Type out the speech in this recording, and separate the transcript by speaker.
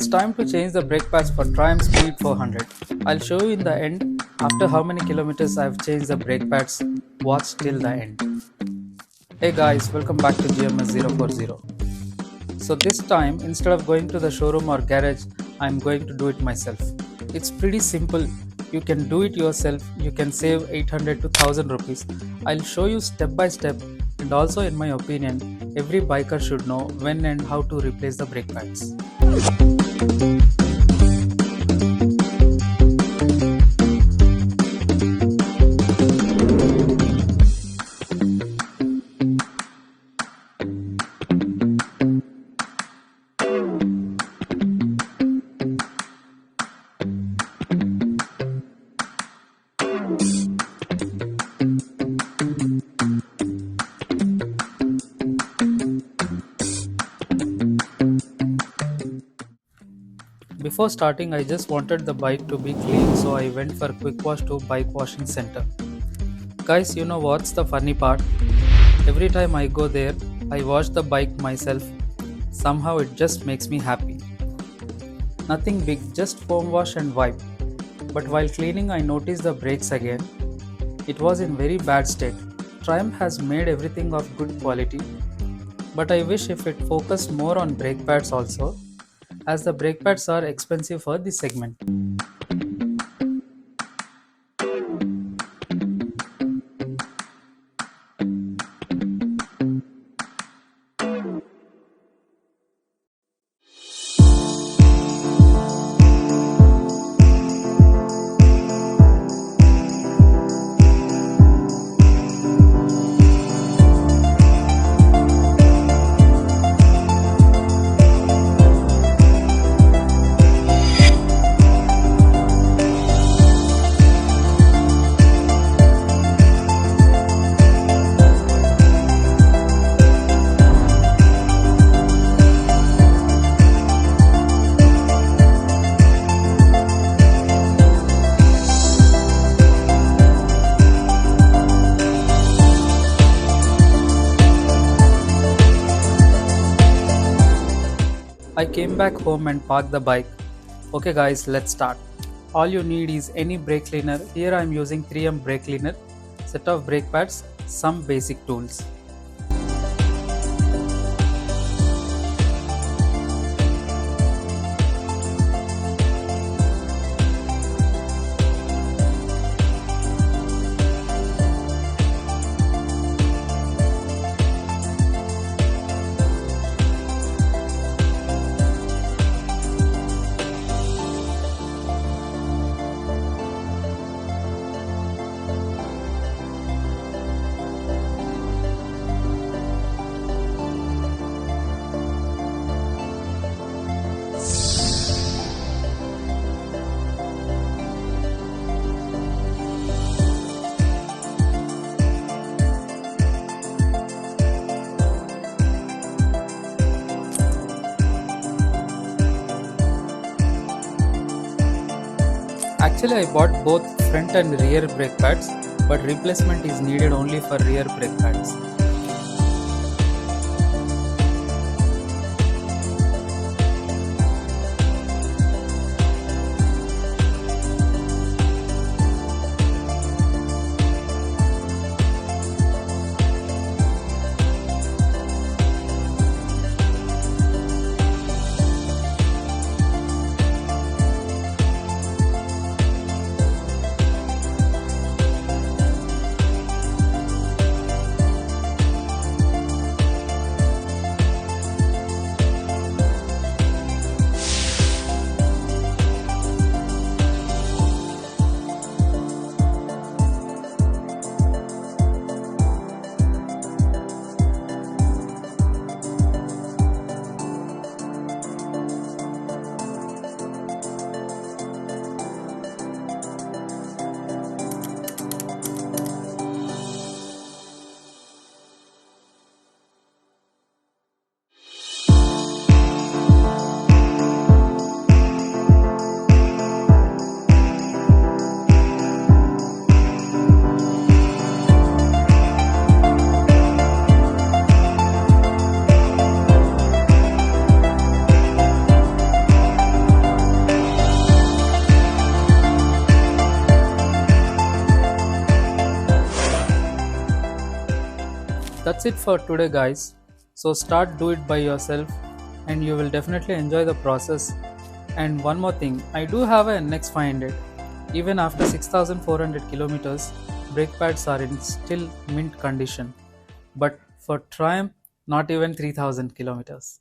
Speaker 1: It's time to change the brake pads for Triumph Speed 400. I'll show you in the end after how many kilometers I've changed the brake pads. Watch till the end. Hey guys, welcome back to GMS 040. So this time, instead of going to the showroom or garage, I'm going to do it myself. It's pretty simple. You can do it yourself. You can save 800 to 1000 rupees. I'll show you step by step, and also in my opinion, every biker should know when and how to replace the brake pads. Before starting, I just wanted the bike to be clean, so I went for quick wash to bike washing center. Guys, you know what's the funny part? Every time I go there, I wash the bike myself. Somehow it just makes me happy. Nothing big, just foam wash and wipe. But while cleaning, I noticed the brakes again. It was in very bad state. Triumph has made everything of good quality, but I wish if it focused more on brake pads also, as the brake pads are expensive for this segment. I came back home and parked the bike. Okay guys, let's start. All you need is any brake cleaner. Here I am using 3M brake cleaner, set of brake pads, some basic tools. Actually, I bought both front and rear brake pads, but replacement is needed only for rear brake pads. That's it for today, guys. So start do it by yourself and you will definitely enjoy the process. And one more thing, I do have a NX500. Even after 6400 kilometers, brake pads are in still mint condition. But for Triumph, not even 3000 kilometers.